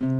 I'm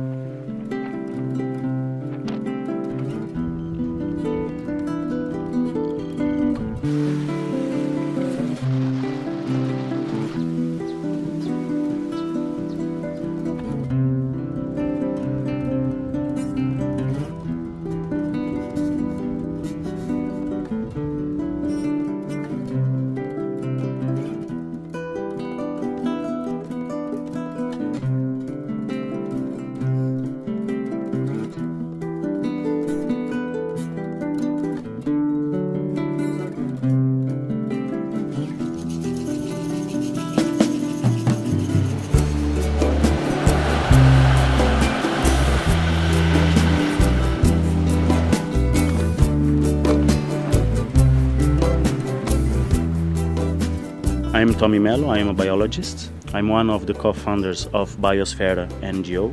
Tommy Mello, I am a biologist. I'm one of the co-founders of Biosfera NGO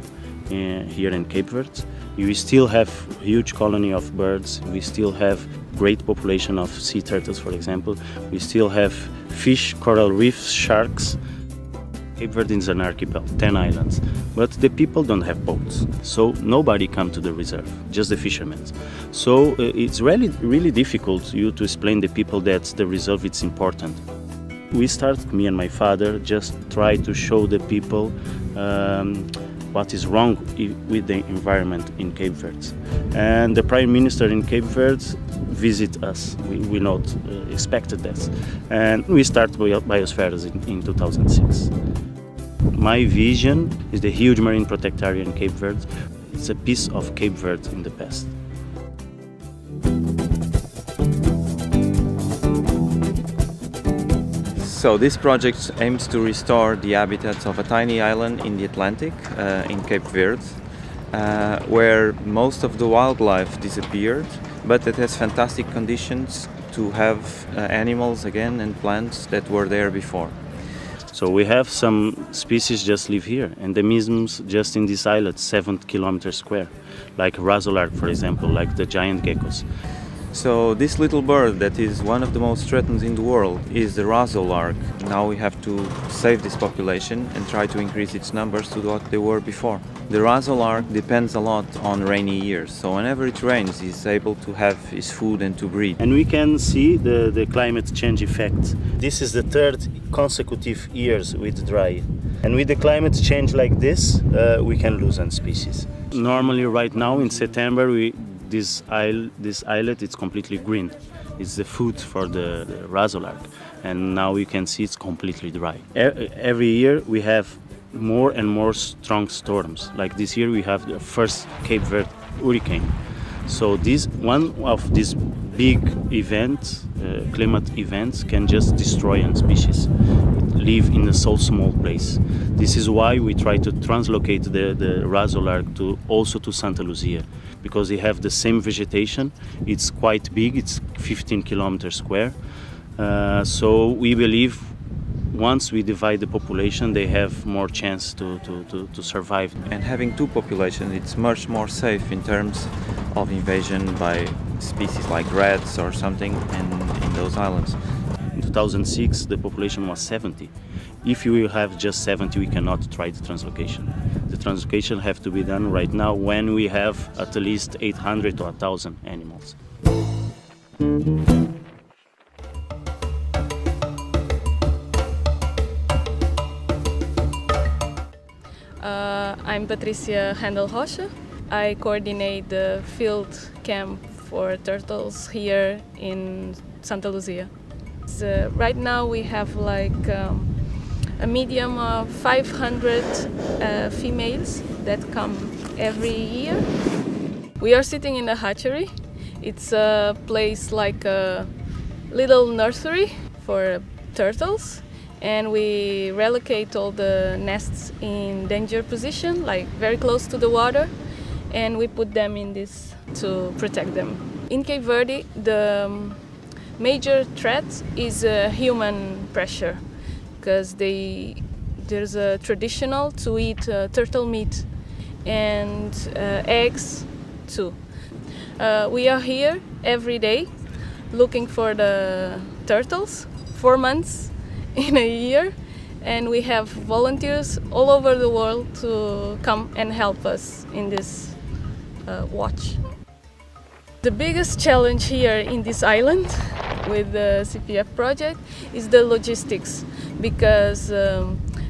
here in Cape Verde. We still have huge colony of birds, we still have great population of sea turtles, for example. We still have fish, coral reefs, sharks. Cape Verde is an archipelago, 10 islands, but the people don't have boats, so nobody come to the reserve, just the fishermen. So it's really difficult you to explain the people that the reserve is important. We start, me and my father, just try to show the people what is wrong with the environment in Cape Verde. And the Prime Minister in Cape Verde visit us. We not expected that. And we start Biosferas in 2006. My vision is the huge marine protected area in Cape Verde. It's a piece of Cape Verde in the past. So this project aims to restore the habitats of a tiny island in the Atlantic, in Cape Verde, where most of the wildlife disappeared, but it has fantastic conditions to have animals again and plants that were there before. So we have some species just live here, endemisms just in this island, 7 kilometers square, like Raso, for example, like the giant geckos. So this little bird that is one of the most threatened in the world is the Raso lark. Now we have to save this population and try to increase its numbers to what they were before. The Raso lark depends a lot on rainy years, so whenever it rains he's able to have his food and to breed. And we can see the climate change effect. This is the third consecutive years with dry. And with the climate change like this, we can lose one species. Normally right now in September this islet is completely green. It's the food for the Raso lark, and now you can see it's completely dry. Every year we have more and more strong storms. Like this year we have the first Cape Verde hurricane. So this one of these big events, climate events, can just destroy a species. It live in a so small place. This is why we try to translocate the Raso lark also to Santa Luzia, because they have the same vegetation. It's quite big, it's 15 kilometers square. So we believe once we divide the population, they have more chance to survive. And having two populations, it's much more safe in terms of invasion by species like rats or something in those islands. In 2006, the population was 70. If you have just 70, we cannot try the translocation. The translocation have to be done right now when we have at least 800 to 1,000 animals. I'm Patricia Handel-Rocha. I coordinate the field camp for turtles here in Santa Luzia. So right now we have like a medium of 500 females that come every year. We are sitting in the hatchery. It's a place like a little nursery for turtles, and we relocate all the nests in danger position, like very close to the water, and we put them in this to protect them. In Cape Verde, the major threat is human pressure, because there's a traditional to eat turtle meat and eggs too. We are here every day looking for the turtles, 4 months in a year, and we have volunteers all over the world to come and help us in this watch. The biggest challenge here in this island with the CPF project is the logistics, because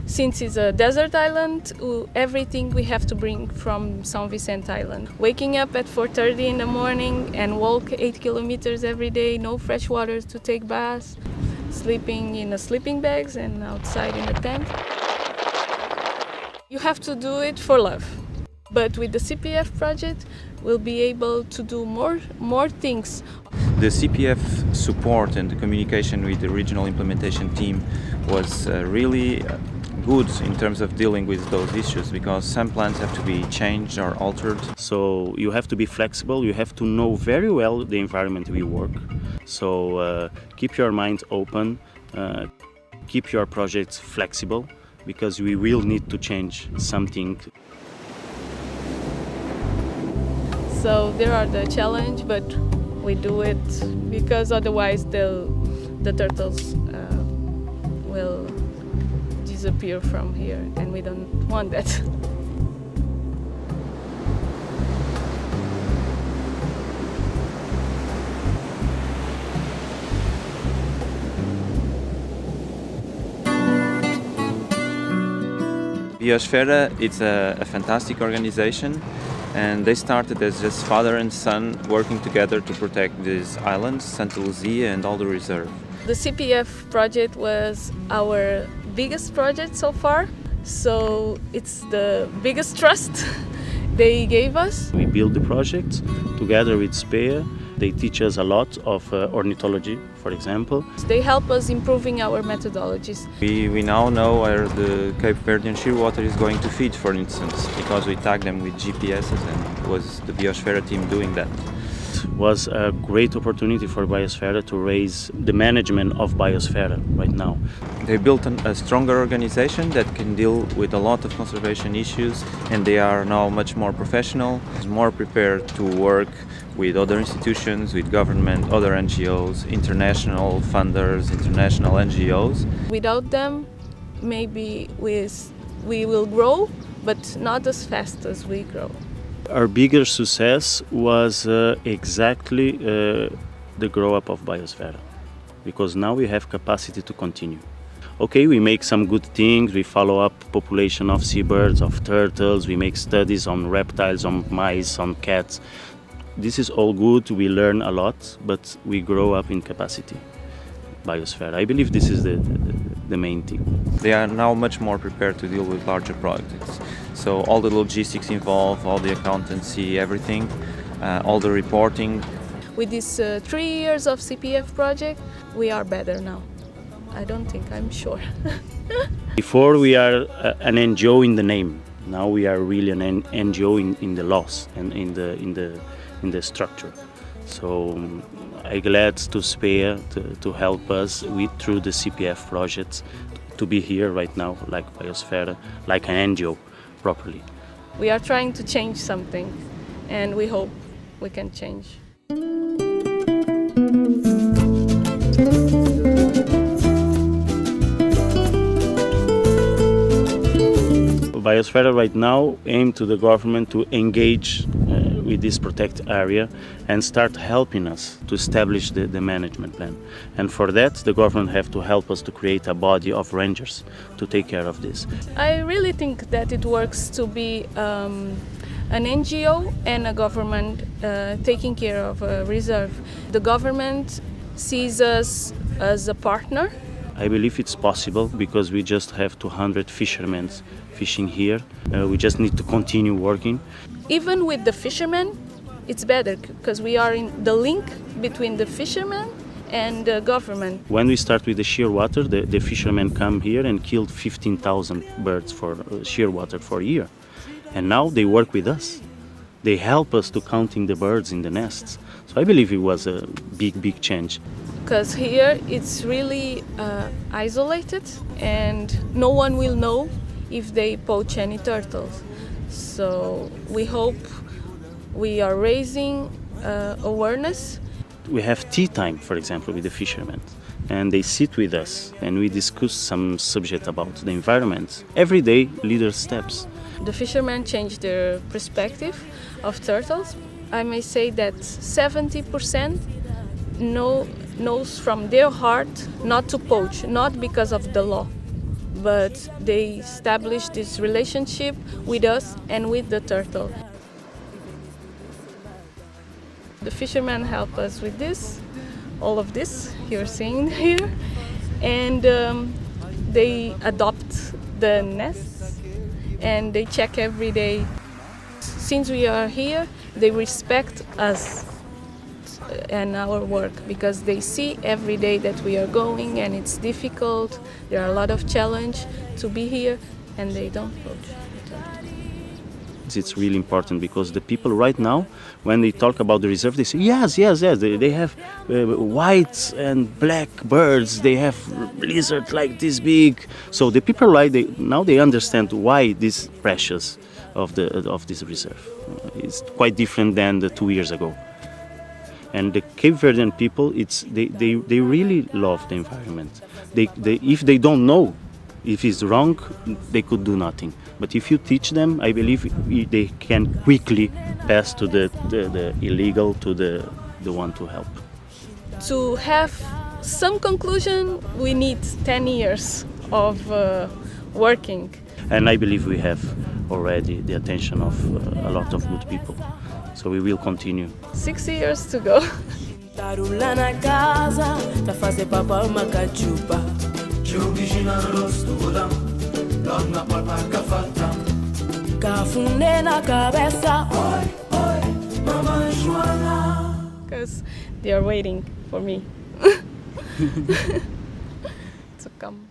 since it's a desert island, everything we have to bring from São Vicente Island. Waking up at 4:30 in the morning and walk 8 kilometers every day, no fresh water to take baths, sleeping in the sleeping bags and outside in the tent. You have to do it for love. But with the CPF project, we'll be able to do more things. The CPF support and the communication with the regional implementation team was really good in terms of dealing with those issues, because some plans have to be changed or altered. So you have to be flexible, you have to know very well the environment we work. So keep your mind open, keep your projects flexible, because we will need to change something. So there are the challenge, but we do it because otherwise the turtles will disappear from here, and we don't want that. Biosfera, it's a fantastic organization, and they started as just father and son working together to protect these islands, Santa Luzia and all the reserve. The CPF project was our biggest project so far, so it's the biggest trust they gave us. We build the project together with SPEA. They teach us a lot of ornithology, for example. They help us improving our methodologies. We now know where the Cape Verdean shearwater is going to feed, for instance, because we tag them with GPSs, and it was the Biosfera team doing that. It was a great opportunity for Biosfera to raise the management of Biosfera right now. They built a stronger organization that can deal with a lot of conservation issues, and they are now much more professional, more prepared to work with other institutions, with government, other NGOs, international funders, international NGOs. Without them, maybe we will grow, but not as fast as we grow. Our bigger success was exactly the grow up of Biosfera, because now we have capacity to continue. Okay, we make some good things, we follow up population of seabirds, of turtles, we make studies on reptiles, on mice, on cats. This is all good, we learn a lot, but we grow up in capacity. Biosfera, I believe this is the main thing. They are now much more prepared to deal with larger projects. So all the logistics involved, all the accountancy, everything, all the reporting. With these 3 years of CPF project, we are better now. I don't think, I'm sure. Before we are an NGO in the name, now we are really an NGO in the laws and in the structure. So I'm glad to SPEA to help us through the CPF projects to be here right now, like Biosfera, like an NGO properly. We are trying to change something, and we hope we can change. Biosfera right now aim to the government to engage with this protected area and start helping us to establish the management plan. And for that, the government have to help us to create a body of rangers to take care of this. I really think that it works to be an NGO and a government taking care of a reserve. The government sees us as a partner. I believe it's possible because we just have 200 fishermen fishing here. We just need to continue working. Even with the fishermen, it's better because we are in the link between the fishermen and the government. When we start with the shearwater, the fishermen come here and killed 15,000 birds for shearwater for a year. And now they work with us. They help us to counting the birds in the nests. So I believe it was a big change. Because here it's really isolated and no one will know if they poach any turtles. So we hope we are raising awareness. We have tea time, for example, with the fishermen. and they sit with us and we discuss some subject about the environment. Every day, leader steps. The fishermen change their perspective of turtles. I may say that 70% knows from their heart not to poach, not because of the law, but they establish this relationship with us and with the turtle. The fishermen help us with this, all of this you're seeing here, and they adopt the nests and they check every day. Since we are here, they respect us and our work because they see every day that we are going and it's difficult. There are a lot of challenge to be here and they don't poach. It's really important because the people right now, when they talk about the reserve, they say yes. They have white and black birds. They have lizards like this big. So the people now they understand why this precious of this reserve. It's quite different than the 2 years ago. And the Cape Verdean people, they really love the environment. If they don't know if it's wrong, they could do nothing. But if you teach them, I believe they can quickly pass to the illegal to the one to help. To have some conclusion, we need 10 years of working. And I believe we have already the attention of a lot of good people. So we will continue. 6 years to go. Tarula na casa, tá fazer papá uma cachupa. Cafune na cabeça. Oi, oi, mamãe Joana. Because they are waiting for me to come.